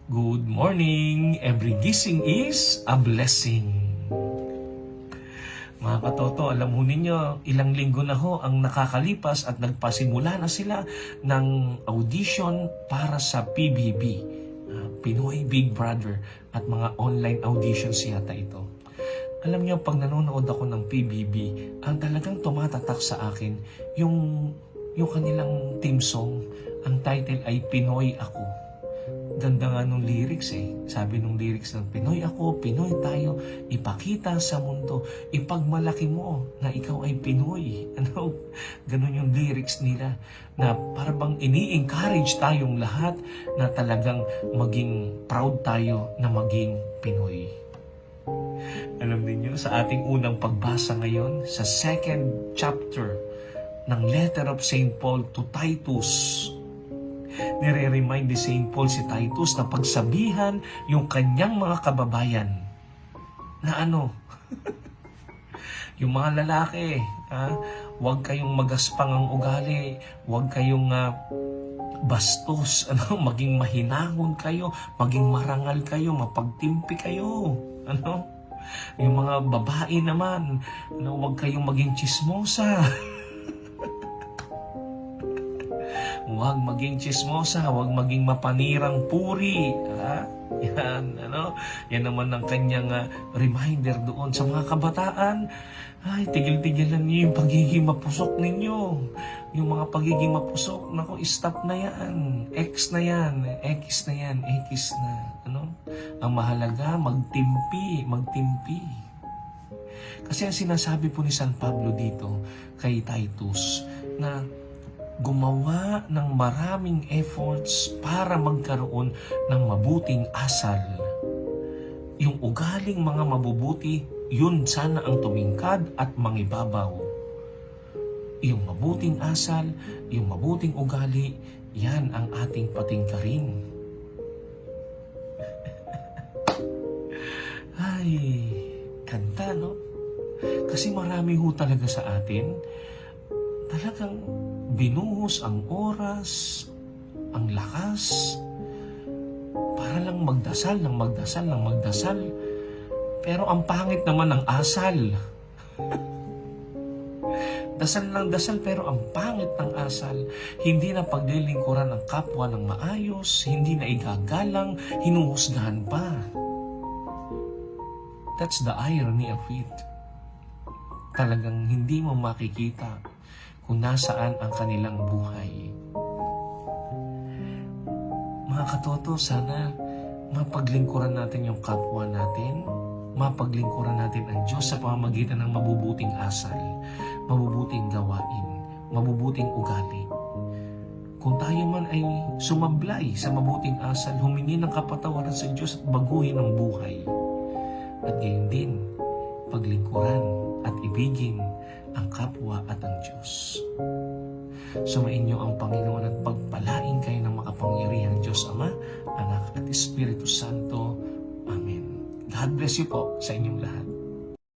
Good morning! Every gising is a blessing. Mga katoto, alam ho ninyo, ilang linggo na ho ang nakakalipas at nagpasimula na sila ng audition para sa PBB, Pinoy Big Brother, at mga online auditions yata ito. Alam niyo, pag nanonood ako ng PBB, ang talagang tumatatak sa akin, yung kanilang theme song, ang title ay Pinoy Ako. Ganda nga nung lyrics eh. Sabi nung lyrics ng Pinoy ako, Pinoy tayo, ipakita sa mundo, ipagmalaki mo na ikaw ay Pinoy. Ano? Ganun yung lyrics nila na parang ini-encourage tayong lahat na talagang maging proud tayo na maging Pinoy. Alam niyo, sa ating unang pagbasa ngayon, sa second chapter ng letter of St. Paul to Titus, nire-remind ni St. Paul si Titus na pagsabihan yung kanyang mga kababayan na yung mga lalaki, huwag kayong magaspang ang ugali, huwag kayong bastos, maging mahinahon kayo, maging marangal kayo, mapagtimpi kayo, yung mga babae naman, huwag kayong maging chismosa. Huwag maging chismosa, huwag maging mapanirang puri. Yan, yan naman ang kanyang reminder doon sa mga kabataan. Ay, tigil-tigilan niyo yung pagiging mapusok ninyo. Yung mga pagiging mapusok, naku, stop na yan. X na yan, X na yan, X na. Ang mahalaga, magtimpi. Kasi ang sinasabi po ni San Pablo dito kay Titus na gumawa ng maraming efforts para magkaroon ng mabuting asal. Yung ugaling mga mabubuti, yun sana ang tumingkad at mangibabaw. Yung mabuting asal, yung mabuting ugali, yan ang ating patingkarin. Ay, kanta, no? Kasi marami ho talaga sa atin, talagang binuhos ang oras, ang lakas, para lang magdasal. Pero ang pangit naman ng asal. Dasal lang dasal, pero ang pangit ng asal. Hindi na paglilingkuran ng kapwa ng maayos, hindi na igagalang, hinuhusgahan pa. That's the irony of it. Talagang hindi mo makikita kung nasaan ang kanilang buhay. Mga katoto, sana mapaglingkuran natin yung kapwa natin, mapaglingkuran natin ang Diyos sa pamamagitan ng mabubuting asal, mabubuting gawain, mabubuting ugali. Kung tayo man ay sumablay sa mabuting asal, humingi ng kapatawaran sa Diyos at baguhin ang buhay. At gayon din, paglingkuran at ibigin ang kapwa at ang Diyos. Sumainyo ang Panginoon at pagpalain kayo ng makapangyarihang Diyos Ama, Anak at Espiritu Santo. Amen. God bless you po sa inyong lahat.